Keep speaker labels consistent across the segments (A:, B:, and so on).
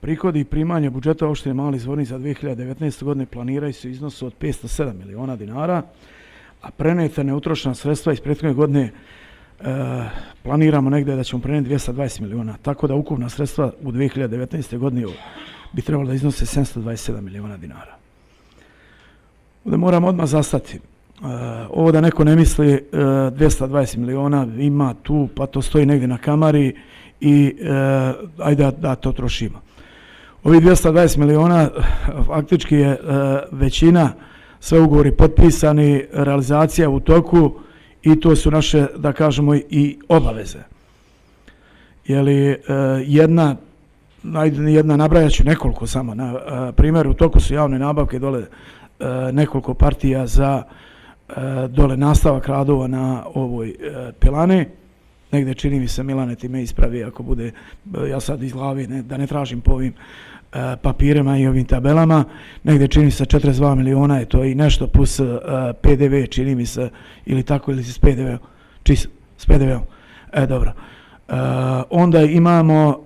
A: Prihodi i primanja budžeta opštine Mali Zvornik za 2019. godine planiraju se u iznosu od 507 miliona dinara, a preneta neutrošena sredstva iz prethodne godine planiramo negdje da ćemo preneti 220 miliona, tako da ukupna sredstva u 2019. godini bi trebalo da iznose 727 miliona dinara. Ovdje moramo odmah zastati. Ovo da neko ne misli 220 miliona ima tu, pa to stoji negdje na kamari i ajde da to trošimo. Ovi 220 miliona faktički je većina, sve ugovori potpisani, realizacija u toku i to su naše, da kažemo, i obaveze. Jeli jedna nabrajat ću nekoliko samo. Na primjer, u toku su javne nabavke dole nekoliko partija za dole nastavak radova na ovoj pilani. Negdje čini mi se, Milane, ti me ispravi ako bude, ja sad iz glavi, da ne tražim po ovim papirima i ovim tabelama, negdje čini mi se 42 miliona je to i nešto plus PDV, čini mi se, ili tako, ili s PDV-om, s PDV-om, dobro. Onda imamo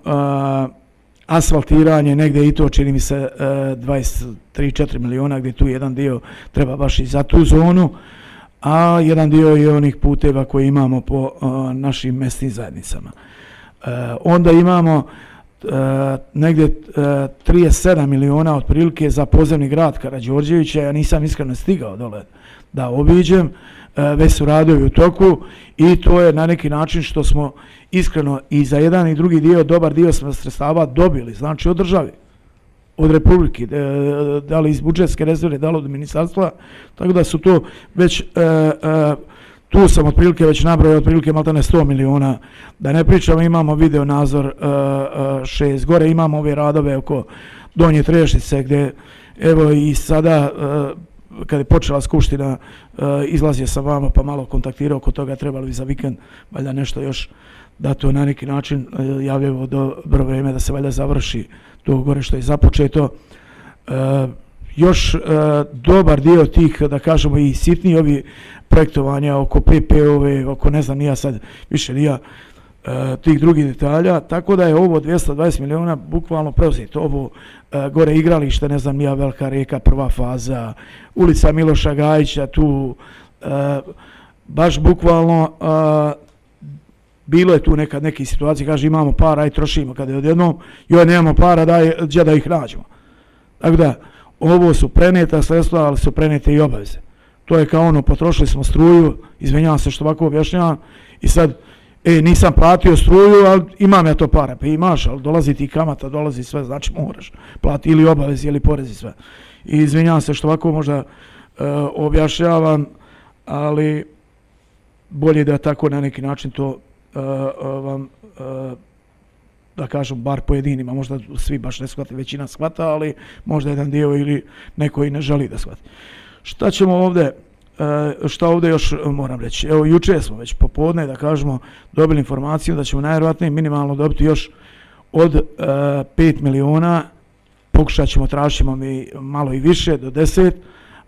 A: asfaltiranje, negdje i to čini mi se 23-4 miliona, gdje tu jedan dio treba baš i za tu zonu, a jedan dio je onih puteva koje imamo po našim mesnim zajednicama. Onda imamo negdje 37 miliona otprilike za podzemni grad Karađorđevića. Ja nisam iskreno stigao dole da obiđem, već su radovi u toku i to je na neki način što smo iskreno i za jedan i drugi dio, dobar dio smo sredstava dobili, znači od države, od Republike, da li iz budžetske rezerve, da li od ministarstva, tako da su to već, tu sam otprilike već nabrojao otprilike maltene 100 miliona, da ne pričamo, imamo video nadzor 6 gore, imamo ove radove oko Donje Treštice gdje, evo i sada, kad je počela skupština, izlazio sam vama pa malo kontaktirao oko toga, trebalo bi za vikend valjda nešto još da to na neki način javljamo dobro vreme da se valjda završi to gore što je započeto. Još dobar dio tih, da kažemo, i sitniji ovi projektovanja oko PP-ove, oko ne znam, nija sad više nija tih drugih detalja, tako da je ovo 220 miliona bukvalno preuzeto. Ovo gore igralište, ne znam, nija Velika Reka, prva faza, ulica Miloša Gajića, tu baš bukvalno bilo je tu nekad neke situacije, kaže imamo para i trošimo, kada je odjednom, joj nemamo para, gdje da ih nađemo. Tako da, ovo su preneta sredstva, ali su prenete i obaveze. To je kao ono, potrošili smo struju, izvinjavam se što ovako objašnjavam, i sad, nisam platio struju, ali imam ja to para, pa imaš, ali dolazi ti kamata, dolazi sve, znači moraš plati ili obavezi ili porezi sve. I izvinjavam se što ovako možda objašnjavam, ali bolje da tako na neki način to vam, da kažem, bar pojedinima, možda svi baš ne shvate, većina shvata, ali možda jedan dio ili neko i ne želi da shvati. Šta ćemo ovdje, šta ovdje još moram reći? Evo, juče smo već popodne, da kažemo, dobili informaciju da ćemo najvjerojatnije minimalno dobiti još od 5 miliona, pokušat ćemo, tražimo mi malo i više, do 10,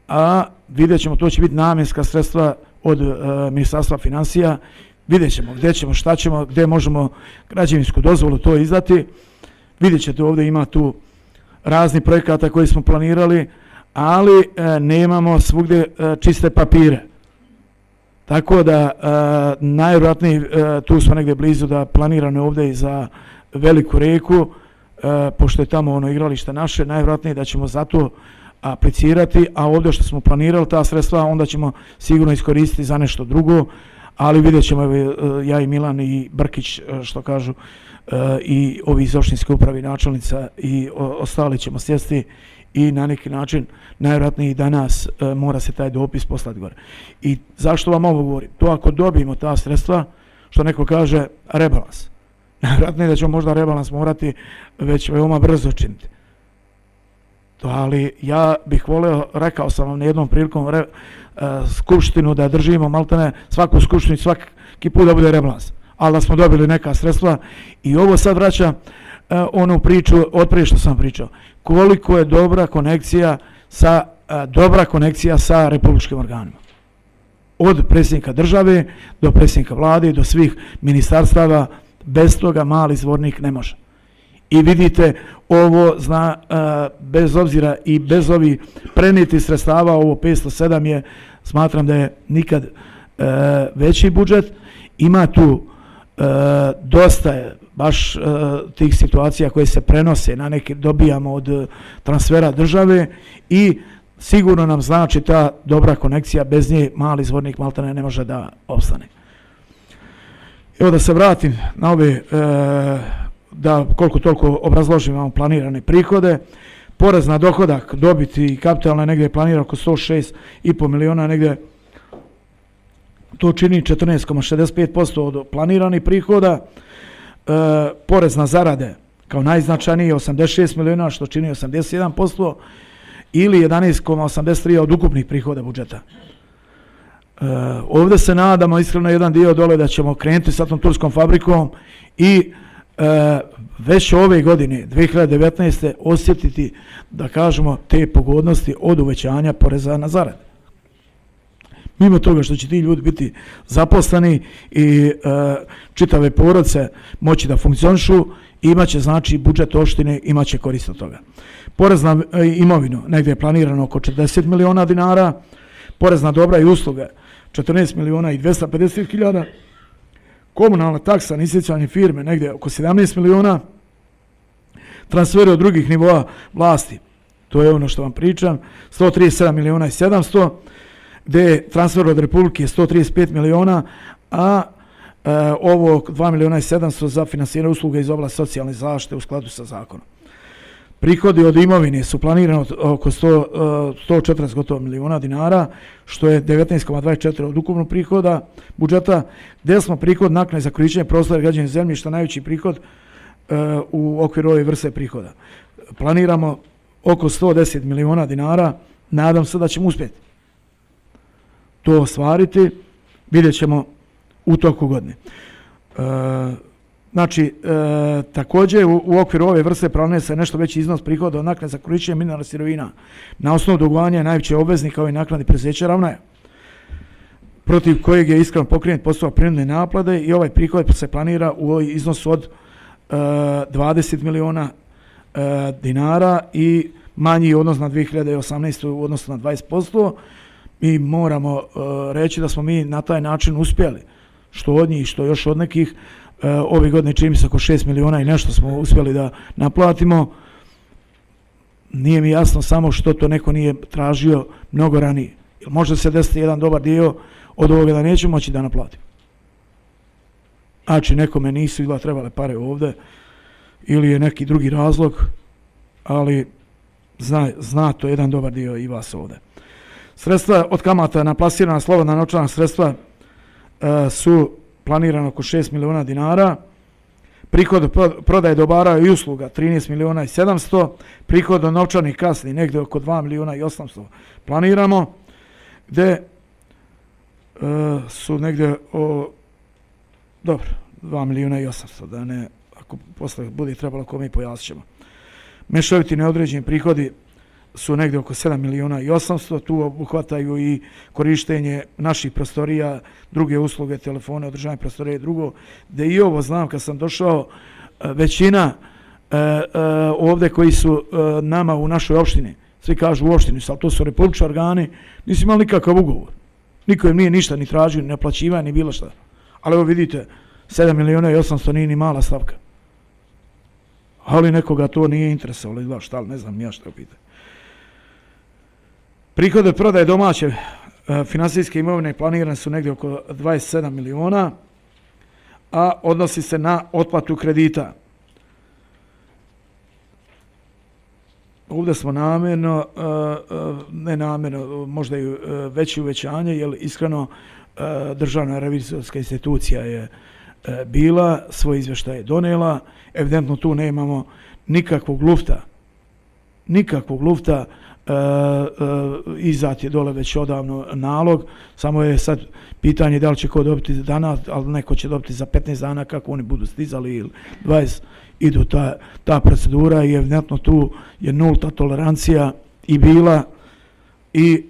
A: a vidjet ćemo, to će biti namjenska sredstva od Ministarstva financija. Vidjet ćemo gdje ćemo, šta ćemo, gdje možemo građevinsku dozvolu to izdati. Vidjet ćete, ovdje ima tu razni projekata koji smo planirali, ali nemamo svugdje čiste papire. Tako da najvjerojatnije tu smo negdje blizu da planirano ovdje i za Veliku Reku, pošto je tamo ono igralište naše, najvjerojatnije da ćemo za to aplicirati, a ovdje što smo planirali ta sredstva, onda ćemo sigurno iskoristiti za nešto drugo, ali vidjet ćemo, ja i Milan i Brkić, što kažu, i ovi iz opštinske uprave, načelnica i ostali ćemo sjesti i na neki način, najvjerojatnije i danas mora se taj dopis poslati gore. I zašto vam ovo govorim? To ako dobijemo ta sredstva, što neko kaže, rebalans. Najvjerojatnije da ćemo možda rebalans morati već veoma brzo činiti. Ali ja bih voleo, rekao sam vam na jednom prilikom, skupštinu da držimo, maltene svaku skupštinu, svaki put da bude rebalans, ali da smo dobili neka sredstva. I ovo sad vraća onu priču od prije što sam pričao, koliko je dobra konekcija sa republičkim organima, od predsjednika države do predsjednika vlade do svih ministarstava. Bez toga Mali Zvornik ne može. I vidite, ovo bez obzira i bez ovih prenijeti sredstava, ovo 507 je, smatram da je nikad veći budžet. Ima tu dosta je baš tih situacija koje se prenose, na neke dobijamo od transfera države i sigurno nam znači ta dobra konekcija, bez nje mali zvornik maltene ne može da opstane. Evo da se vratim na ove, da koliko toliko obrazložim vam planirane prihode. Porez na dohodak, dobiti i kapitalna negdje je planira oko 106,5 miliona, negdje to čini 14,65% od planiranih prihoda. Porez na zarade kao najznačajniji 86 miliona, što čini 81%, ili 11,83 od ukupnih prihoda budžeta. Ovdje se nadamo iskreno jedan dio dole da ćemo krenuti sa tom turskom fabrikom i već ove godine, 2019. osjetiti, da kažemo, te pogodnosti od uvećanja poreza na zarade. Mimo toga što će ti ljudi biti zaposleni i čitave porodice moći da funkcionišu, imaće znači budžet opštine, imaće korist od toga. Porez na imovinu negdje je planirano oko 40 miliona dinara, porez na dobra i usluge 14 miliona i 250 hiljada, komunalna taksa na isticanje firme negdje oko 17 miliona, transferi od drugih nivoa vlasti, to je ono što vam pričam, 137 miliona i 700, gdje je transfer od Republike 135 miliona, a ovo 2 miliona i 700 za finansiranje usluga iz oblasti socijalne zaštite u skladu sa zakonom. Prihodi od imovine su planirani oko 140 gotovo miliona dinara, što je 19,24 od ukupnog prihoda budžeta, gdje smo prihod naknade za korištenje prostora i građenja zemljišta najveći prihod u okviru ove vrste prihoda. Planiramo oko 110 miliona dinara, nadam se da ćemo uspjeti to ostvariti, vidjet ćemo u toku godine. Znači, također u okviru ove vrste planira se nešto veći iznos prihoda od naknade za korištenje mineralnih sirovina na osnovu dugovanja najvećih obveznika kao i naknade preduzeća Ravnaja, protiv kojeg je iskreno pokrenut postupak prinudne naplate, i ovaj prihod se planira u iznosu od 20 miliona dinara i manji odnos na 2018. u odnosu na 20%. Mi moramo reći da smo mi na taj način uspjeli, što od njih, što još od nekih. Ove godine čini mi se oko 6 miliona i nešto smo uspjeli da naplatimo. Nije mi jasno samo što to neko nije tražio mnogo ranije. Jer može se desiti jedan dobar dio od ovoga da nećemo moći da naplatimo. Znači nekome nisu ili trebale pare ovdje ili je neki drugi razlog, ali zna to jedan dobar dio i vas ovdje. Sredstva od kamata na plasirana slobodna novčana sredstva su planirano oko 6 miliona dinara, prihod od prodaje dobara i usluga 13 miliona i 700, prihod od novčanih kasni negdje oko 2 miliona i 800 planiramo, gdje su negdje 2 miliona i 800, da ne, ako posle bude trebalo kome i pojasnit ćemo. Mešoviti neodređeni prihodi su negdje oko 7 miliona i 800, tu obuhvataju i korištenje naših prostorija, druge usluge, telefone, održavanje prostorije i drugo, gdje i ovo znam kad sam došao, većina ovdje koji su nama u našoj opštini, svi kažu u opštini, ali to su republički organi, nisu imali nikakav ugovor. Niko im nije ništa ni tražio, ni naplaćivanje, ni bilo šta. Ali evo vidite, 7 miliona i 800 nije ni mala stavka. Ali nekoga to nije interesovalo, ili šta, ne znam ja šta pita. Prihode prodaje domaće finansijske imovine planirane su negdje oko 27 miliona, a odnosi se na otplatu kredita. Ovdje smo namjerno, ne namjerno, možda i veće uvećanje, jer iskreno Državna revizorska institucija je bila, svoj izvještaj je donijela, evidentno tu nemamo nikakvog lufta, izdat je dole već odavno nalog, samo je sad pitanje da li će ko dobiti danas, ali neko će dobiti za 15 dana kako oni budu stizali ili 20, idu ta procedura i evidentno tu je nulta tolerancija i bila i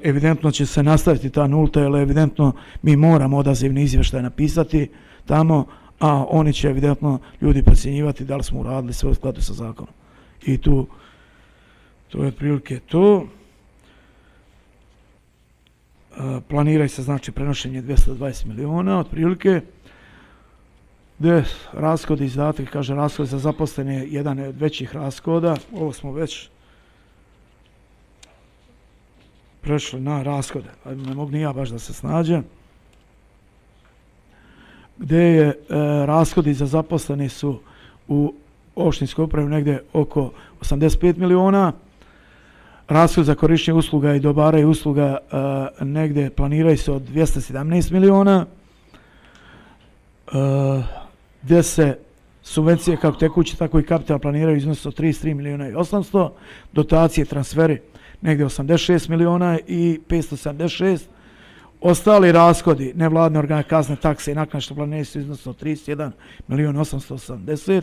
A: evidentno će se nastaviti ta nulta, jer evidentno mi moramo odazivni izvještaj napisati tamo, a oni će evidentno ljudi procjenjivati da li smo uradili sve u skladu sa zakonom. I to je otprilike to. Planiraju se znači prenošenje 220 miliona otprilike, gdje rashodi izdatke, kaže rashod za zaposlene jedan od većih rashoda, ovo smo već prešli na rashode, ne mogu ni ja baš da se snađem, gdje je rashodi za zaposlene su u opštinskoj upravi negdje oko 85 miliona, rashod za korištenje usluga i dobara i usluga negdje planiraju se od 217 miliona, gdje se subvencije kako tekuće, tako i kapital planiraju iznos od 33 miliona i 800, dotacije, transferi negdje 86 miliona i 576, ostali rashodi, nevladne organe, kazne, takse i naknade što planiraju su iznos od 31 miliona 880,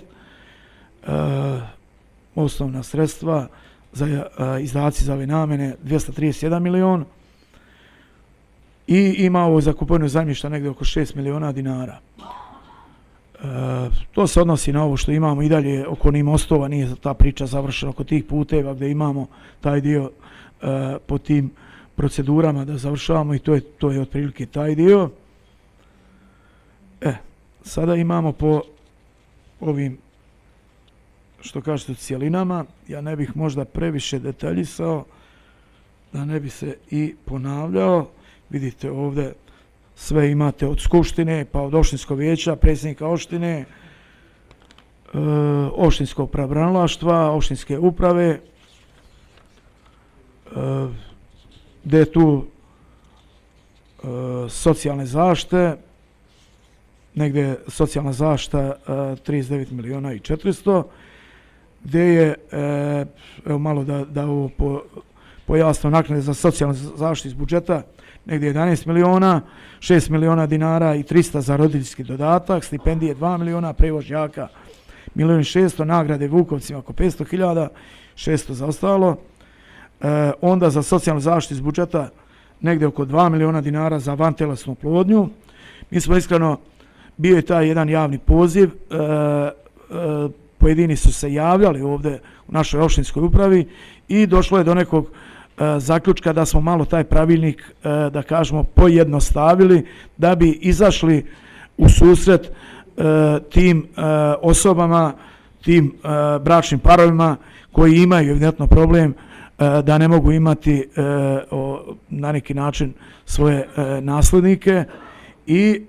A: osnovna sredstva za izdaci za ove namjene 231 milion i ima ovo za kupovinu zemljišta negdje oko 6 miliona dinara. To se odnosi na ovo što imamo i dalje oko onih mostova, nije ta priča završena oko tih puteva gdje imamo taj dio po tim procedurama da završavamo i to je otprilike taj dio. Sada imamo po ovim što kažete cijelinama, ja ne bih možda previše detaljisao, da ne bi se i ponavljao. Vidite ovdje sve imate od skupštine, pa od opštinskog vijeća, predsjednika opštine, opštinskog pravobranilaštva, opštinske uprave, gdje je tu socijalne zaštite, negdje socijalna zaštita 39 miliona i 400, gdje je, evo malo da ovo pojasno, naknade za socijalnu zaštitu iz budžeta, negdje 11 miliona, 6 miliona dinara i 300 za roditeljski dodatak, stipendije 2 miliona, prevoz đaka 1.600.000, nagrade Vukovcima oko 500.000, 600 za ostalo. Onda za socijalnu zaštitu iz budžeta negdje oko 2 miliona dinara za vantelesnu oplodnju. Mi smo iskreno, bio je taj jedan javni poziv, pojedini su se javljali ovdje u našoj opštinskoj upravi i došlo je do nekog zaključka da smo malo taj pravilnik, da kažemo, pojednostavili da bi izašli u susret tim osobama, tim bračnim parovima koji imaju evidentno problem da ne mogu imati na neki način svoje naslednike i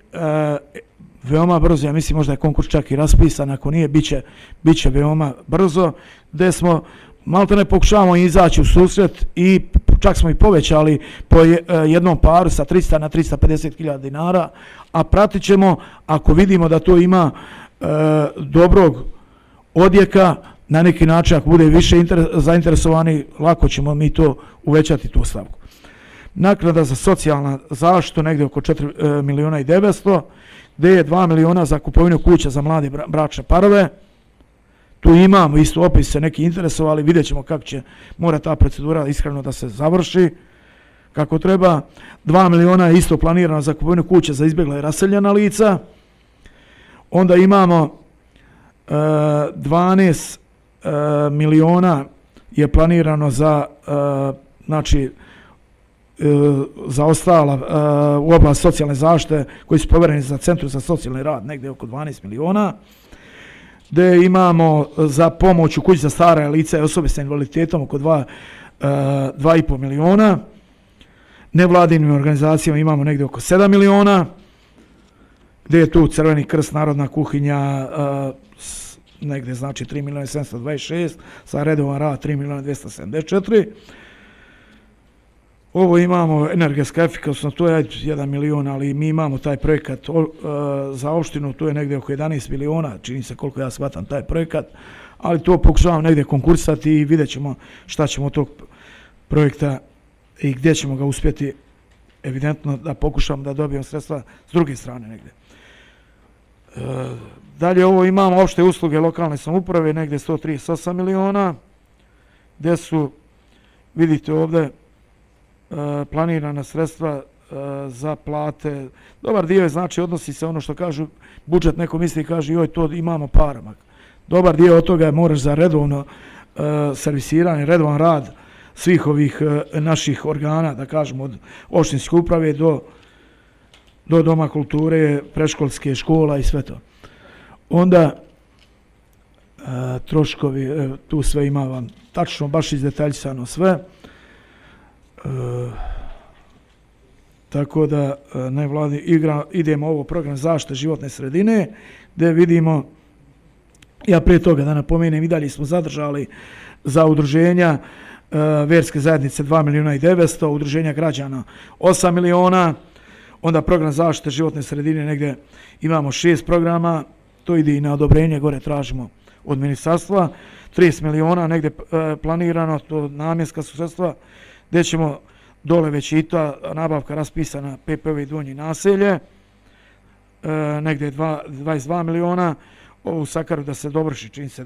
A: veoma brzo, ja mislim možda je konkurs čak i raspisan, ako nije, bit će veoma brzo, gdje smo malo ne pokušavamo izaći u susret i čak smo i povećali po jednom paru sa 300 na 350.000 dinara, a pratit ćemo, ako vidimo da to ima dobrog odjeka, na neki način ako bude više zainteresovani, lako ćemo mi to uvećati tu stavku. Naknada za socijalnu zaštitu negdje oko 4 miliona i 900, gdje je 2 miliona za kupovinu kuća za mlade bračne parove. Tu imamo isto opis se neki interesovali, vidjet ćemo kako će mora ta procedura iskreno da se završi kako treba. 2 miliona je isto planirano za kupovinu kuća za izbjegla i raseljena lica. Onda imamo 12 miliona je planirano za znači za ostala u oblast socijalne zaštite koji su povjereni za centru za socijalni rad negdje oko 12 miliona, gdje imamo za pomoć u kući za stara lica i osobe sa invaliditetom oko 2,5 miliona, nevladinim organizacijama imamo negdje oko 7 miliona, gdje je tu Crveni krst, Narodna kuhinja, negdje znači 3 miliona 726, za redovan rad 3 miliona 274. Ovo imamo energetska efikasnost, to je 1 milion, ali mi imamo taj projekat za opštinu, to je negdje oko 11 miliona, čini se koliko ja shvatam taj projekat, ali to pokušavamo negdje konkursati i vidjet ćemo šta ćemo od tog projekta i gdje ćemo ga uspjeti, evidentno da pokušamo da dobijemo sredstva s druge strane negdje. Dalje ovo imamo opšte usluge lokalne samouprave, negdje 138 miliona, gdje su, vidite ovdje, planirana sredstva za plate. Dobar dio je, znači, odnosi se ono što kažu, budžet neko misli i kaže joj, to imamo para. Dobar dio od toga moraš za redovno servisiranje, redovan rad svih ovih naših organa, da kažemo, od opštinske uprave do doma kulture, predškolske, škola i sve to. Onda troškovi, tu sve ima vam tačno, baš izdetaljsano sve. Tako da idemo ovo program zaštite životne sredine, gdje vidimo, ja prije toga da napomenem, i dalje smo zadržali za udruženja verske zajednice 2.900.000, udruženja građana 8 miliona, onda program zaštite životne sredine negdje imamo 6 programa, to ide i na odobrenje, gore tražimo od ministarstva, 30 miliona negdje planirano, to namjenska su sredstva, gdje ćemo dole već i ta nabavka raspisana PPV i Donji naselje, negdje 22 miliona, u Sakaru da se dovrši, čini se,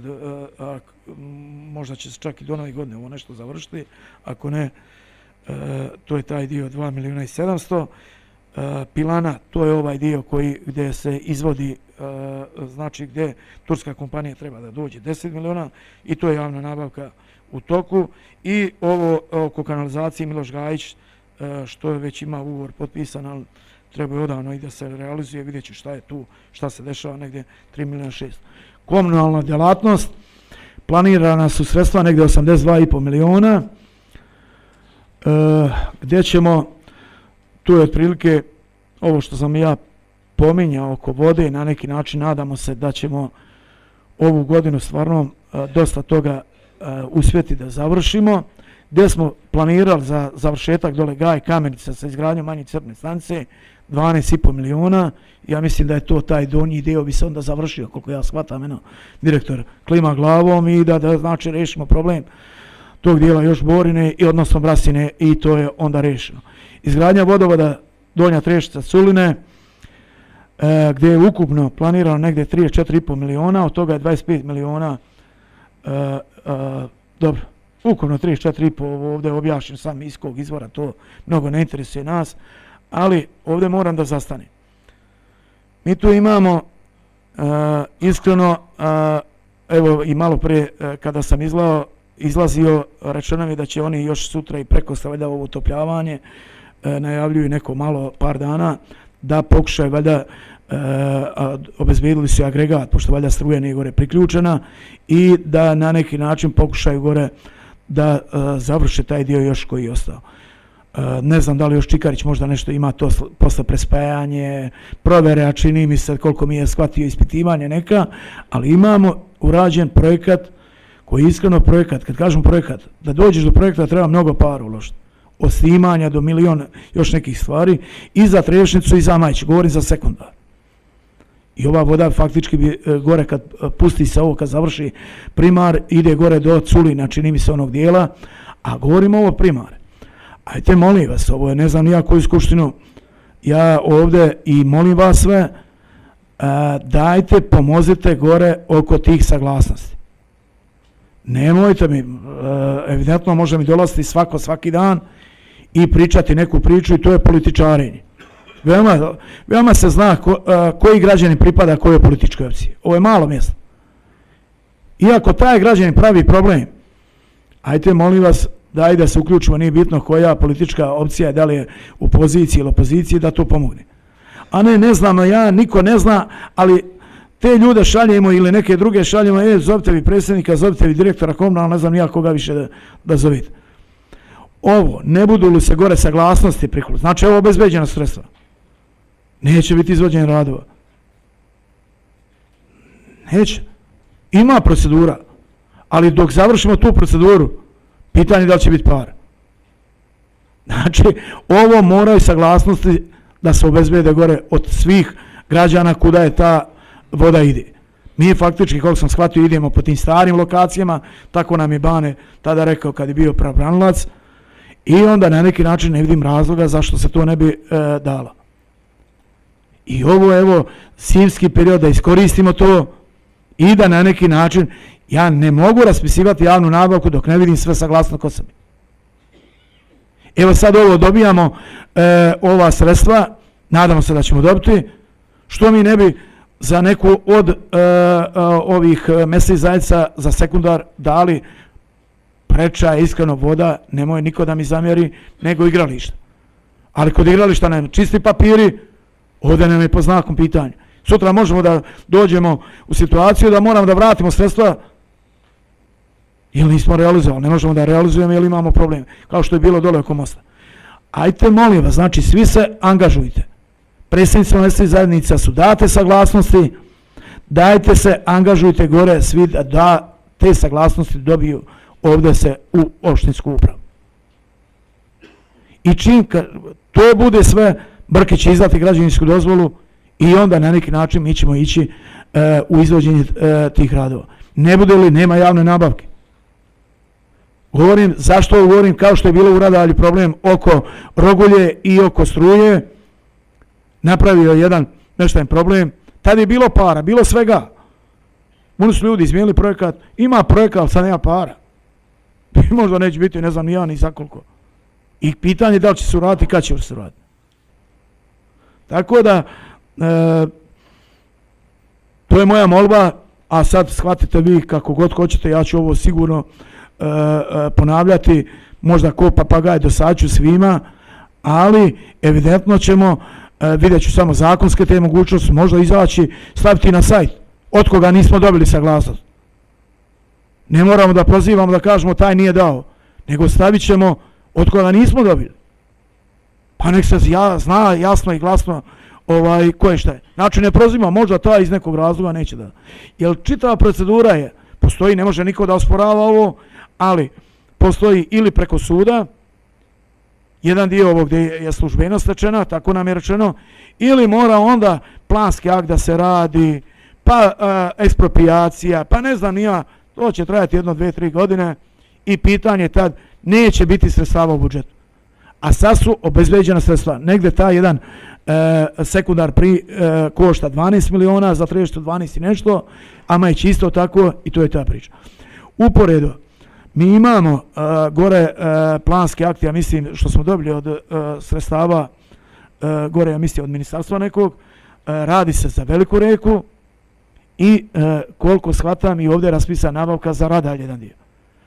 A: možda će se čak i do nove godine ovo nešto završiti, ako ne, to je taj dio 2.700.000. Pilana, to je ovaj dio gdje se izvodi, znači gdje turska kompanija treba da dođe 10 miliona i to je javna nabavka u toku. I ovo oko kanalizacije Miloš Gajić, što je već ima ugovor potpisan, ali treba je odavno i da se realizuje, vidjet ću šta je tu, šta se dešava, negdje 3.600.000. Komunalna djelatnost, planirana su sredstva negdje 82,5 miliona, gdje ćemo, tu je otprilike ovo što sam ja pominjao oko vode, na neki način nadamo se da ćemo ovu godinu stvarno dosta toga uspjeti da završimo, gdje smo planirali za završetak dole Gaj Kamenica sa izgradnjom manje crpne stanice 12,5 miliona. Ja mislim da je to taj donji dio bi se onda završio, koliko ja shvatam, direktor klima glavom i da znači rešimo problem tog dijela još Borine i odnosno Brasine i to je onda rešeno. Izgradnja vodovoda Donja Trešica Culine, gdje je ukupno planirano negdje 34,5 miliona, od toga je 25 miliona, dobro, ukupno 34,5, ovdje objašnjam sam iz kog izvora, to mnogo ne interesuje nas, ali ovdje moram da zastanem. Mi tu imamo, iskreno, evo i malo prije kada sam izlazio, rečeno mi da će oni još sutra i prekosutra valjda ovo utopljavanje, najavljuju neko malo par dana, da pokušaju valjda, obezbedili su agregat, pošto valjda struja nije gore priključena, i da na neki način pokušaju gore da završe taj dio još koji je ostao. Ne znam da li još Čikarić možda nešto ima to posle prespajanje, provere, a čini mi se koliko mi je shvatio ispitivanje neka, ali imamo urađen projekat koji je iskreno projekat. Kad kažem projekat, da dođeš do projekta treba mnogo para uložiti. Od snimanja do miliona još nekih stvari i za Trešnicu i za Majić, govorim za sekundar. I ova voda faktički bi gore kad pusti se ovo, kad završi primar, ide gore do Culina, čini mi se onog dijela, a govorimo ovo primare. Ajte, molim vas, ovo je ne znam nija koju skupštinu, ja ovdje i molim vas sve, dajte, pomozite gore oko tih saglasnosti. Nemojte mi, evidentno može mi dolaziti svaki dan i pričati neku priču i to je političarenje. Veoma se zna koji građanin pripada kojoj političkoj opciji. Ovo je malo mjesto. Iako taj građanin pravi problem, ajte molim vas da se uključimo, nije bitno koja politička opcija, da li je u poziciji ili opoziciji, da to pomogne. A ne znamo, niko ne zna, ali te ljude šaljemo ili neke druge šaljemo, zovite vi predsjednika, zovite vi direktora komunalna, ne znam nija koga više da zovite. Ovo, ne budu li se gore saglasnosti prikladne, znači ovo obezbeđena sredstva. Neće biti izvođenje radova. Neće. Ima procedura, ali dok završimo tu proceduru, pitanje da li će biti para. Znači, ovo moraju saglasnosti da se obezbede gore od svih građana kuda je ta voda ide. Mi faktički, koliko sam shvatio, idemo po tim starim lokacijama, tako nam je Bane tada rekao kad je bio pravobranilac, i onda na neki način ne vidim razloga zašto se to ne bi dalo. I ovo je, evo, zimski period, da iskoristimo to i da na neki način, ja ne mogu raspisivati javnu nabavku dok ne vidim sve saglasno kod sebe. Evo sad ovo dobijamo, ova sredstva, nadamo se da ćemo dobiti, što mi ne bi za neku od ovih mesnih zajednica za sekundar dali preča, iskreno voda, nemoj niko da mi zamjeri, nego igrališta. Ali kod igrališta nam čisti papiri, ovdje nam je po znakom pitanja. Sutra možemo da dođemo u situaciju da moramo da vratimo sredstva ili nismo realizovali, ne možemo da realizujemo ili imamo problem, kao što je bilo dole oko mosta. Ajte, molim vas, znači svi se angažujte. Predsjednicima mesnih zajednica su date saglasnosti, dajte se, angažujte gore, svi da te saglasnosti dobiju ovdje se u opštinsku upravu. I čim to bude sve, Brkić će izdati građevinsku dozvolu i onda na neki način mi ćemo ići u izvođenje tih radova. Ne bude li, nema javne nabavke. Govorim, zašto govorim, kao što je bilo u Radalju problem oko Rogulje i oko struje, napravio jedan neštan problem, tad je bilo para, bilo svega. Oni su ljudi izmijenili projekat, ima projekat, ali sad nema para. Možda neće biti, ne znam, ni ja, ni za koliko. I pitanje je da li će se uraditi i kad će se uraditi. Tako da, to je moja molba, a sad shvatite vi kako god hoćete, ja ću ovo sigurno ponavljati, možda ko papagaj dosađu svima, ali evidentno ćemo, vidjet ću samo zakonske te mogućnosti, možda izaći, staviti na sajt, od koga nismo dobili saglasnost. Ne moramo da prozivamo da kažemo taj nije dao, nego stavit ćemo od koga nismo dobili. Pa nek se zna jasno i glasno ko je šta je. Znači ne prozivamo, možda taj iz nekog razloga neće da. Jer čitava procedura je, postoji, ne može niko da osporava ovo, ali postoji ili preko suda, jedan dio ovog gdje je službenost rečena, tako nam je rečeno, ili mora onda planski akt da se radi, pa ekspropriacija, pa ne znam nija, to će trajati 1, 2, 3 godine i pitanje tad neće biti sredstava u budžetu. A sad su obezbeđena sredstva. Negde taj jedan sekundar košta 12 miliona, za tržište 12 i nešto, a Majić isto tako i to je ta priča. Uporedo, mi imamo gore planske akte, ja mislim što smo dobili od sredstava gore, ja mislim od ministarstva nekog, radi se za Veliku reku i koliko shvatam i ovdje je raspisana nabavka za Radalj jedan dio.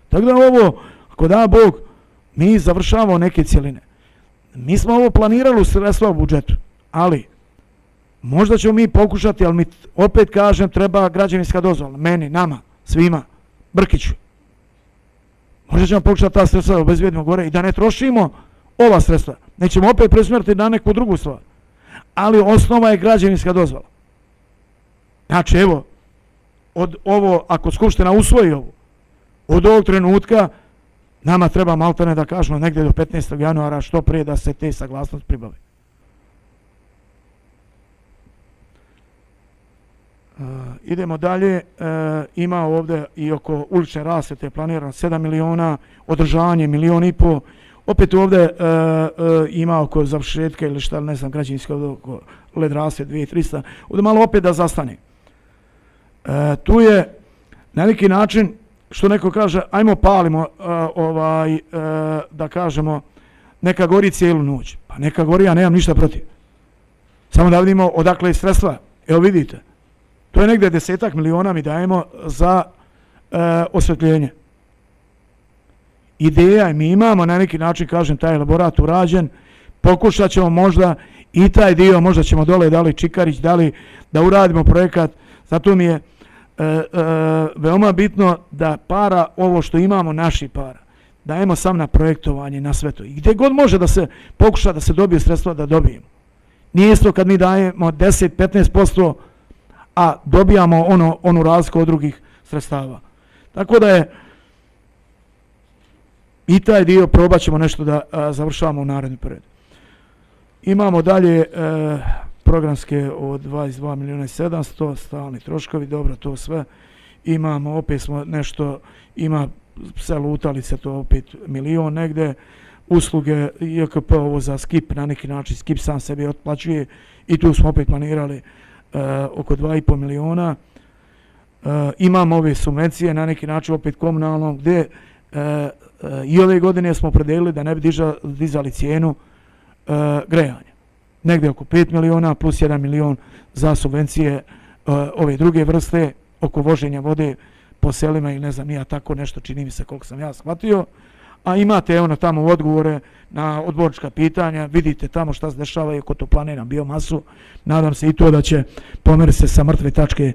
A: Tako da ovo, ako da Bog, mi završavamo neke cjeline. Mi smo ovo planirali u sredstva u budžetu, ali možda ćemo mi pokušati, ali mi opet kažem treba građevinska dozvola, meni, nama, svima, Brkiću. Možda ćemo pokušati ta sredstva da obezbijedimo gore i da ne trošimo ova sredstva. Nećemo opet presmjeriti na neku drugu stvar. Ali osnova je građevinska dozvola. Znači evo, od ovo, ako Skupština usvoji ovo, od ovog trenutka nama treba maltene da kažemo negdje do 15. januara što prije da se te saglasnosti pribave. Idemo dalje, ima ovdje i oko ulične rasvjete planirano 7 miliona, održavanje 1,5 miliona, opet ovdje ima oko završetka ili šta, ne znam, građevinska oko led rasvjet 2300, ovdje malo opet da zastane. Tu je na neki način, što neko kaže, ajmo palimo, da kažemo, neka gori cijelu noć. Pa neka gori, ja nemam ništa protiv. Samo da vidimo odakle je sredstva. Evo vidite, to je negdje 10 miliona mi dajemo za osvjetljenje. Ideja je, mi imamo na neki način, kažem, taj elaborat urađen, pokušat ćemo možda i taj dio, možda ćemo dole, da li Čikarić, da li da uradimo projekat, zato mi je veoma bitno da para, ovo što imamo, naši para, dajemo sam na projektovanje, na sve to. I gdje god može da se pokuša da se dobije sredstva, da dobijemo. Nije isto kad mi dajemo 10-15%, a dobijamo onu razliku od drugih sredstava. Tako da je i taj dio probat ćemo nešto da završavamo u naredni period. Imamo dalje programske od 22 miliona i 700, stalni troškovi, dobro, to sve. Imamo, opet smo nešto, ima se lutali se to opet milion negde, usluge JKP ovo za skip, na neki način skip sam sebi otplaćuje i tu smo opet planirali oko 2,5 miliona. Imamo ove subvencije, na neki način opet komunalno, gdje I ove godine smo opredelili da ne bi dizali cijenu grejanja. Negdje oko 5 miliona plus 1 milion za subvencije ove druge vrste oko voženja vode po selima ili ne znam nija tako nešto, čini mi se koliko sam ja shvatio. A imate evo tamo odgovore na odbornička pitanja, vidite tamo šta se dešava i oko toplane na biomasu. Nadam se i to da će pomeriti se sa mrtve tačke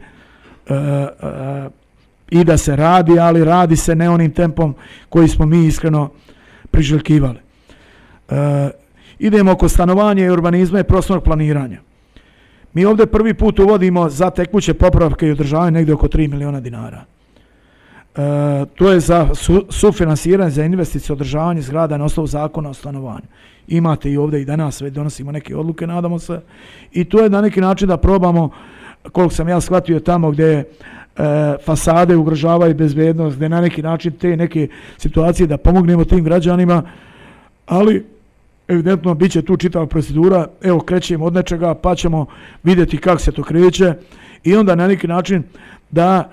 A: i da se radi, ali radi se ne onim tempom koji smo mi iskreno priželjkivali. Idemo oko stanovanja i urbanizma i prostornog planiranja. Mi ovdje prvi put uvodimo za tekuće popravke i održavanje negdje oko 3 miliona dinara. To je za sufinansiranje za investicije održavanje zgrada na osnovu zakona o stanovanju. Imate i ovdje i danas već donosimo neke odluke, nadamo se. I to je na neki način da probamo, koliko sam ja shvatio tamo gdje fasade ugrožavaju bezbednost, gdje na neki način te neke situacije da pomognemo tim građanima, ali evidentno bit će tu čitava procedura, evo krećemo od nečega pa ćemo vidjeti kako se to kreće i onda na neki način da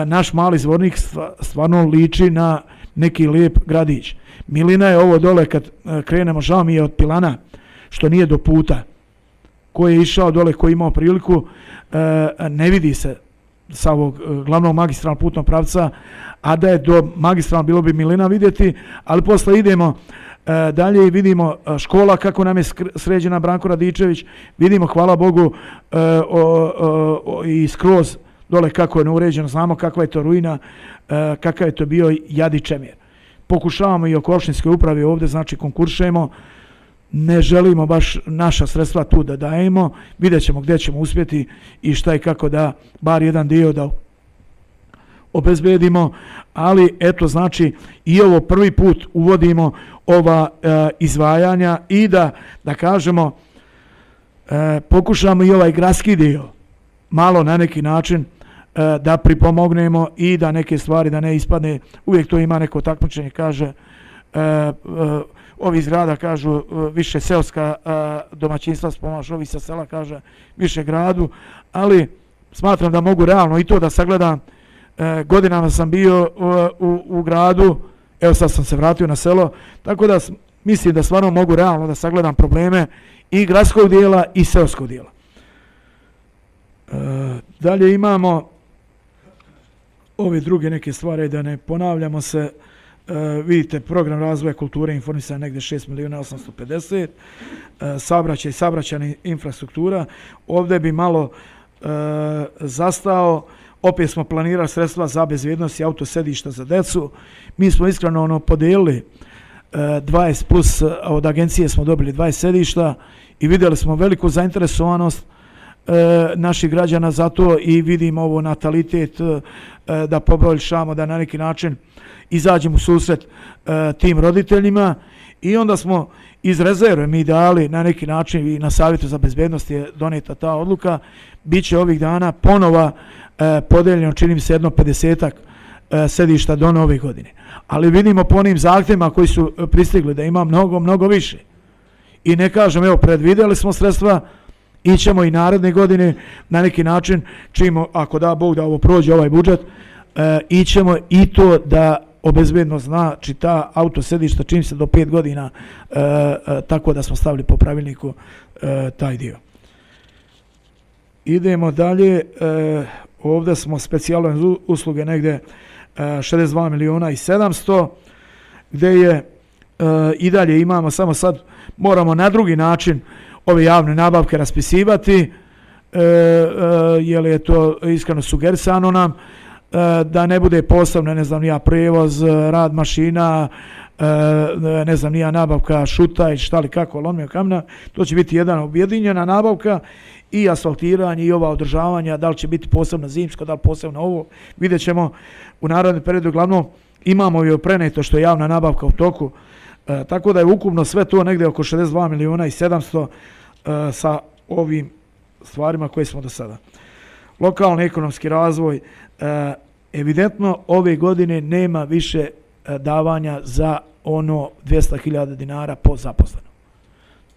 A: naš mali Zvornik stvarno liči na neki lijep gradić. Milina je ovo dole kad krenemo, žao mi je od Pilana što nije do puta, ko je išao dole, ko je imao priliku, ne vidi se sa ovog glavnog magistralnog putnog pravca, a da je do magistralnog bilo bi Milina vidjeti, ali posle idemo dalje i vidimo škola kako nam je sređena, Branko Radičević, vidimo hvala Bogu i skroz dole kako je neuređeno, znamo kakva je to ruina, kakav je to bio Jadičemir. Pokušavamo i oko opštinske uprave ovdje, znači konkuršemo, ne želimo baš naša sredstva tu da dajemo, vidjet ćemo gdje ćemo uspjeti i šta i kako da bar jedan dio da obezbedimo, ali eto znači i ovo prvi put uvodimo ova izdvajanja i da kažemo pokušamo i ovaj gradski dio malo na neki način da pripomognemo i da neke stvari da ne ispadne, uvijek to ima neko takmičenje, kaže ovi iz grada kažu više seoska domaćinstva spomaš, ovi sa sela kaže više gradu, ali smatram da mogu realno i to da sagledam. Godinama sam bio u gradu, evo sad sam se vratio na selo, tako da mislim da stvarno mogu realno da sagledam probleme i gradskog dijela i seoskog dijela. Dalje imamo ove druge neke stvari, da ne ponavljamo se, vidite program razvoja kulture i informisanja negdje 6 miliona 850, saobraćaj i saobraćajna infrastruktura, ovdje bi malo zastao. Opet smo planirali sredstva za bezbjednost i autosedišta za decu. Mi smo iskreno podijelili 20 plus, od agencije smo dobili 20 sedišta i vidjeli smo veliku zainteresovanost naših građana za to i vidimo ovo natalitet da poboljšamo, da na neki način izađemo u susret tim roditeljima i onda smo iz rezerve mi dali na neki način i na savjetu za bezbjednost je doneta ta odluka. Biće ovih dana ponova podeljeno, čini mi se jedno 50-ak sedišta do nove godine. Ali vidimo po onim zahtjevima koji su pristigli da ima mnogo više. I ne kažem, evo, predvidjeli smo sredstva, ićemo i naredne godine na neki način, čimo, ako da Bog da ovo prođe, ovaj budžet, ićemo i to da obezbedno znači ta autosedišta čim se do 5 godina, tako da smo stavili po pravilniku taj dio. Idemo dalje, ovdje smo specijalne usluge negdje 62 miliona i 700, gdje je i dalje imamo, samo sad moramo na drugi način ove javne nabavke raspisivati, jer je to iskreno sugerisano nam, da ne bude posebno, ne znam nija, prevoz, rad mašina, ne znam nija, nabavka šuta i šta li kako, lomio kamna, to će biti jedna objedinjena nabavka i asfaltiranje i ova održavanja, da li će biti posebno zimsko, da li posebno ovo, vidjet ćemo u narednom periodu. Uglavnom imamo i preneto što je javna nabavka u toku, tako da je ukupno sve to negdje oko 62 miliona i 700 sa ovim stvarima koje smo do sada. Lokalni ekonomski razvoj, evidentno ove godine nema više davanja za ono 200.000 dinara po zaposlenom.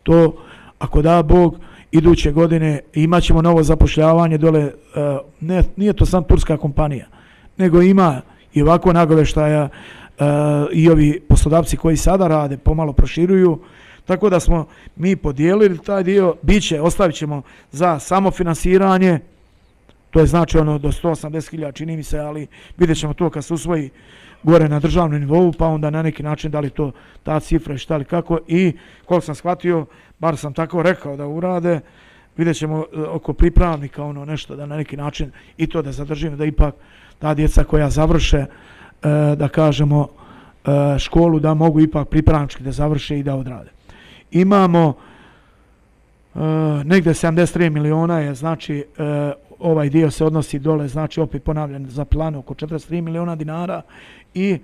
A: To, ako da Bog, iduće godine imat ćemo novo zapošljavanje dole, nije to sam turska kompanija, nego ima i ovako nagoveštaja i ovi poslodavci koji sada rade pomalo proširuju, tako da smo mi podijelili taj dio, ostavit ćemo za samofinansiranje, to je znači ono do 180.000 čini mi se, ali vidjet ćemo to kad se usvoji gore na državnom nivou, pa onda na neki način da li to ta cifra i šta li kako, i koliko sam shvatio, bar sam tako rekao da urade, vidjet ćemo oko pripravnika ono nešto da na neki način i to da zadržimo, da ipak ta djeca koja završe, da kažemo, školu, da mogu ipak pripravnički da završe i da odrade. Imamo negdje 73 miliona je, znači ovaj dio se odnosi dole, znači opet ponavljam za plan oko 43 miliona dinara i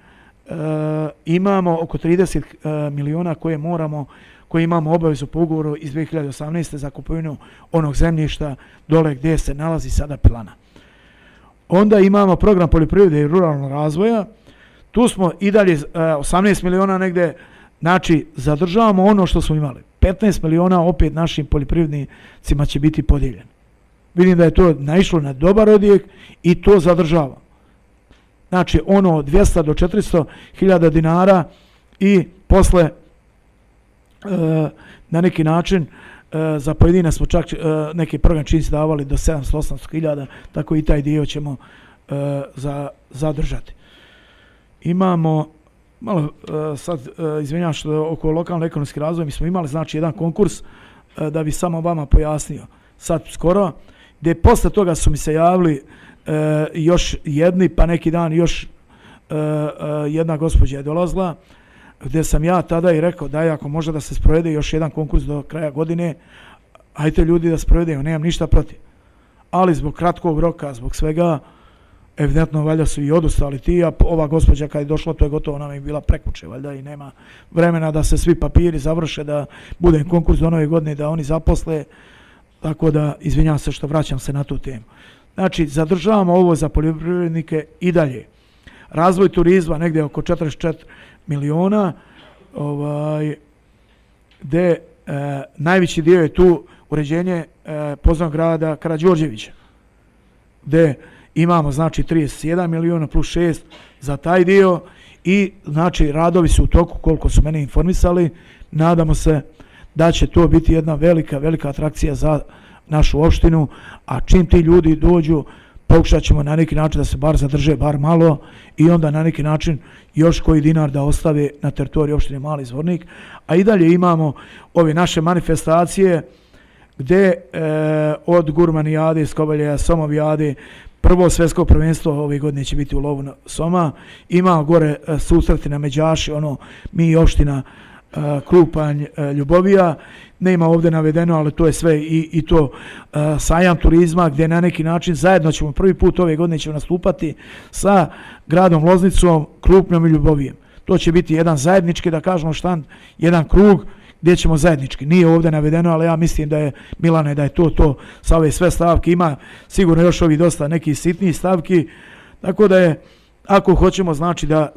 A: imamo oko 30 miliona koje imamo obavezu po ugovoru iz 2018. za kupovinu onog zemljišta dole gdje se nalazi sada pilana. Onda imamo program poljoprivrede i ruralnog razvoja, tu smo i dalje 18 miliona negdje, znači zadržavamo ono što smo imali. 15 miliona opet našim poljoprivrednicima će biti podijeljeno. Vidim da je to naišlo na dobar odjek i to zadržava. Znači ono 200 do 400 hiljada dinara i posle na neki način za pojedine smo čak neki program čini se davali do 700-800 hiljada, tako i taj dio ćemo zadržati. Imamo malo sad izvinjavam što oko lokalno ekonomski razvoj, mi smo imali znači jedan konkurs da bi samo vama pojasnio sad skoro, gdje posle toga su mi se javili još jedni, pa neki dan još jedna gospođa je dolazila, gdje sam ja tada i rekao da ako može da se sprovede još jedan konkurs do kraja godine, hajte ljudi da sprovedeju, nemam ništa protiv. Ali zbog kratkog roka, zbog svega, evidentno valjda su i odustali ti, a ova gospođa kad je došla, to je gotovo, ona mi je bila prekuće, valjda i nema vremena da se svi papiri završe, da bude konkurs do nove godine, da oni zaposle, tako da izvinjam se što vraćam se na tu temu. Znači, zadržavamo ovo za poljoprivrednike i dalje. Razvoj turizma negdje oko 44 miliona, gdje najveći dio je tu uređenje podzemnog grada Karađorđevića, gdje imamo znači 31 miliona plus 6 za taj dio i znači radovi su u toku koliko su mene informisali, nadamo se da će to biti jedna velika atrakcija za našu opštinu, a čim ti ljudi dođu pokušat ćemo na neki način da se bar zadrže bar malo i onda na neki način još koji dinar da ostave na teritoriji opštine Mali Zvornik, a i dalje imamo ove naše manifestacije gdje od Gurmanijade, Skobalja, Somovijade, prvo svjetsko prvenstvo ove godine će biti u lovu Soma, ima gore susreti na Međaši, mi opština Krupanj, Ljubovija, nema ovdje navedeno, ali to je sve i to sajam turizma gdje na neki način zajedno ćemo prvi put ove godine ćemo nastupati sa gradom Loznicom, Krupnjom i Ljubovijem. To će biti jedan zajednički, da kažemo štand, jedan krug gdje ćemo zajednički. Nije ovdje navedeno, ali ja mislim da je, Milane, da je to sa ove sve stavke, ima sigurno još ovi dosta nekih sitnijih stavki, tako da je, ako hoćemo znači da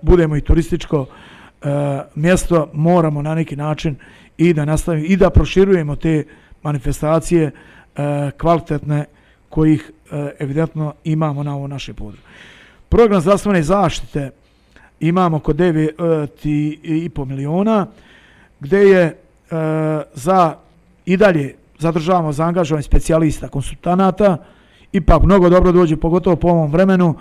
A: budemo i turističko mjesto, moramo na neki način i da nastavimo i da proširujemo te manifestacije kvalitetne kojih evidentno imamo na ovo naše područje. Program zdravstvene zaštite imamo oko 9,5 miliona, gdje je i dalje zadržavamo zaangažovanje specijalista, konsultanata, ipak mnogo dobro dođe, pogotovo po ovom vremenu,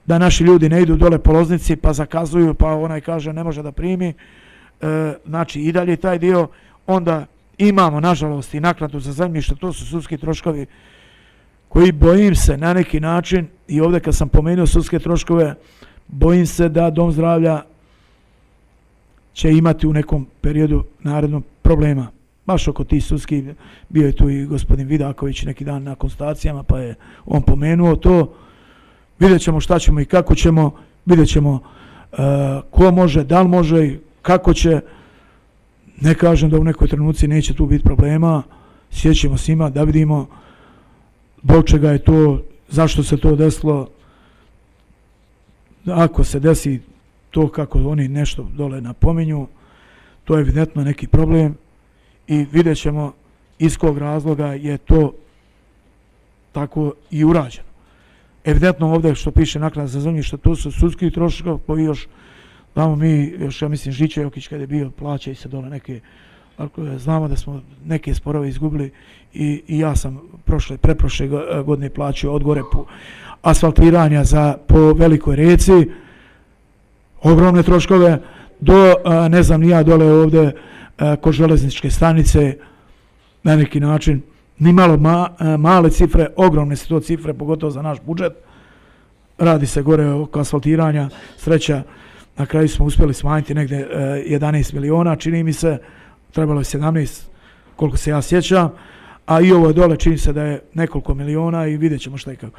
A: da naši ljudi ne idu dole po Loznici pa zakazuju, pa onaj kaže ne može da primi, znači i dalje taj dio. Onda imamo nažalost i naknadu za zemljište, to su sudski troškovi koji bojim se na neki način, i ovdje kad sam pomenuo sudske troškove, bojim se da Dom zdravlja će imati u nekom periodu narednog problema. Baš oko tih sudskih, bio je tu i gospodin Vidaković neki dan na konsultacijama, pa je on pomenuo to. Vidjet ćemo šta ćemo i kako ćemo, vidjet ćemo ko može, da li može i kako će. Ne kažem da u nekoj trenuci neće tu biti problema, sjećamo svima da vidimo zbog čega je to, zašto se to desilo. Ako se desi to kako oni nešto dole napominju, to je evidentno neki problem i vidjet ćemo iz kog razloga je to tako i urađeno. Evidentno ovdje što piše naknada za zemljište, to su sudski troškovi koji još Znamo mi, još ja mislim Žičo Jokić kad je bio, plaća i se dole neke, znamo da smo neke sporove izgubili i ja sam preprošle godine plaćao od gore asfaltiranja po Velikoj Reci, ogromne troškove, do ne znam ni ja dole ovdje kod železničke stanice na neki način, ni malo male cifre, ogromne su to cifre, pogotovo za naš budžet. Radi se gore oko asfaltiranja, sreća, na kraju smo uspjeli smanjiti negdje 11 miliona, čini mi se, trebalo je 17, koliko se ja sjećam, a i ovo dole čini se da je nekoliko miliona i vidjet ćemo šta i kako.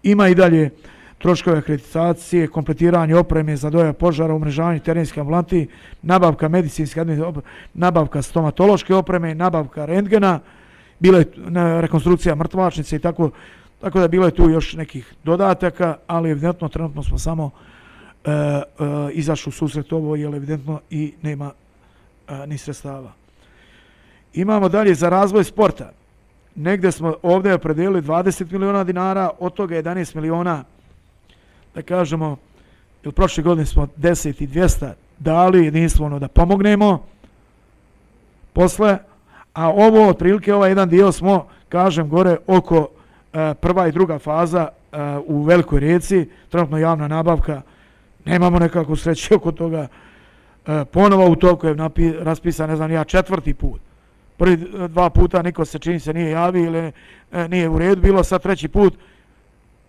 A: Ima i dalje troškove akreditacije, kompletiranje opreme za dojavu požara, umrežavanje terenskih ambulanti, nabavka medicinske opreme, nabavka stomatološke opreme, nabavka rentgena, bila je rekonstrukcija mrtvačnice i tako da bilo je tu još nekih dodataka, ali evidentno trenutno smo samo izašli u susret ovo, jer evidentno i nema ni sredstava. Imamo dalje za razvoj sporta. Negdje smo ovdje opredijelili 20 miliona dinara, od toga 11 miliona, da kažemo, jer prošle godine smo 10 i 200 dali jedinstveno da pomognemo posle, a ovo otprilike ovaj jedan dio smo, kažem, gore oko prva i druga faza u Velikoj Rijeci, trenutno javna nabavka, nemamo nekakvu sreću oko toga, ponovo u toku je raspisan, ne znam ja, 4. put. Prvi 2 puta niko se čini se nije javio ili nije u redu bilo, sad 3. put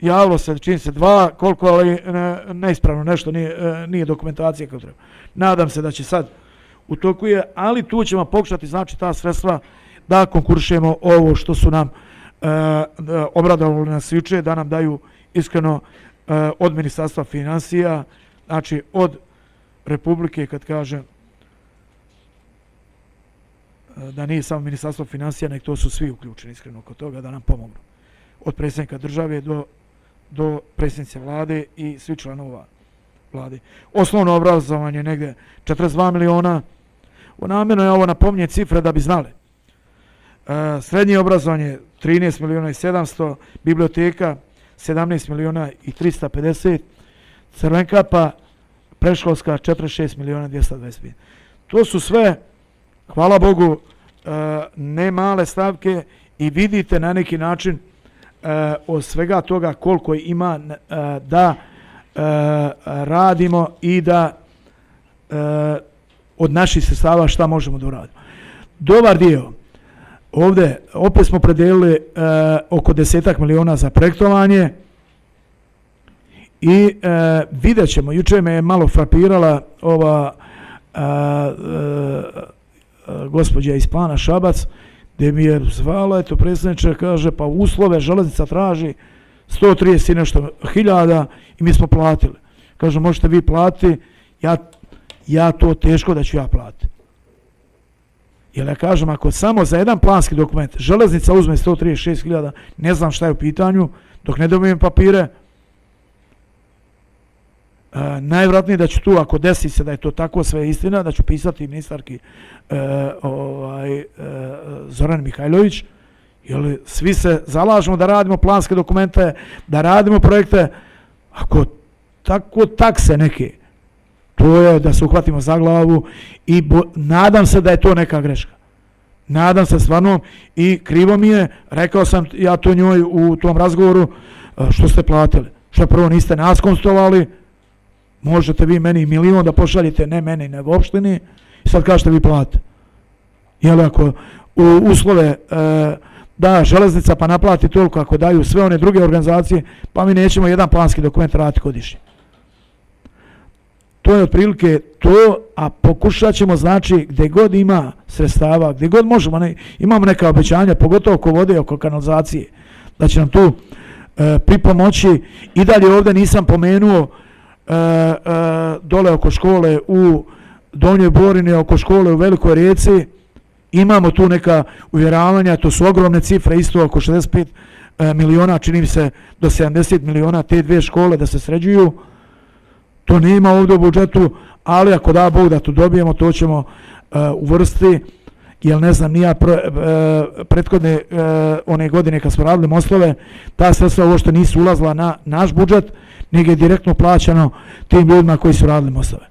A: javilo se čini se 2, koliko, ali neispravno nešto, nije dokumentacija kao treba. Nadam se da će sad u toku je, ali tu ćemo pokušati, znači, ta sredstva da konkuršemo ovo što su nam obradovali nas juče, da nam daju iskreno od Ministarstva financija, znači od Republike, kad kažem da nije samo Ministarstvo financija, nek to su svi uključeni iskreno oko toga da nam pomognu. Od predsjednika države do predsjednice vlade i svi članova vlade. Osnovno obrazovanje negdje 42 miliona. Namjerno je ovo napominje cifre da bi znali. Srednje obrazovanje 13 miliona i 700, biblioteka 17 miliona i 350, Crvenkapa predškolska 46 miliona 225. To su sve, hvala Bogu, ne male stavke i vidite na neki način od svega toga koliko ima da radimo i da od naših sredstava šta možemo da uradimo. Dobar dio, ovdje opet smo predelili oko 10 miliona za projektovanje i vidjet ćemo, juče me je malo frapirala ova gospođa iz Plana Šabac, gdje mi je zvala, eto predsjedniče, kaže, pa uslove železnica traži 130 i nešto hiljada i mi smo platili. Kaže, možete vi platiti, ja to teško da ću ja platiti. Jer ja kažem, ako samo za jedan planski dokument železnica uzme 136 hiljada, ne znam šta je u pitanju, dok ne dobijem papire, najvjerojatnije da ću tu, ako desi se da je to tako sve istina, da ću pisati ministarki Zoran Mihajlović, jer svi se zalažemo da radimo planske dokumente, da radimo projekte, ako tako takse neke, to je da se uhvatimo za glavu i nadam se da je to neka greška. Nadam se stvarno i krivo mi je, rekao sam ja to njoj u tom razgovoru, što ste platili, što prvo niste nas konsultovali, možete vi meni milion da pošaljete, ne meni nego opštini, i sad kažete vi platite. Jer ako u uslove da železnica pa naplati toliko ako daju sve one druge organizacije, pa mi nećemo jedan planski dokument raditi godišnje. To je otprilike to, a pokušat ćemo, znači, gdje god ima sredstava, gdje god možemo, imamo neka obećanja, pogotovo oko vode, oko kanalizacije, da će nam tu pripomoći. I dalje ovdje nisam pomenuo dole oko škole u Donjoj Borini, oko škole u Velikoj Rijeci, imamo tu neka uvjeravanja, to su ogromne cifre, isto oko 65 miliona, čini mi se do 70 miliona te dvije škole da se sređuju. To nema ovdje u budžetu, ali ako da Bog da to dobijemo, to ćemo uvrstiti, jer ne znam, nija prethodne one godine kad smo radili mostove, ta sredstva ovo što nisu ulazila na naš budžet, nego je direktno plaćano tim ljudima koji su radili mostove.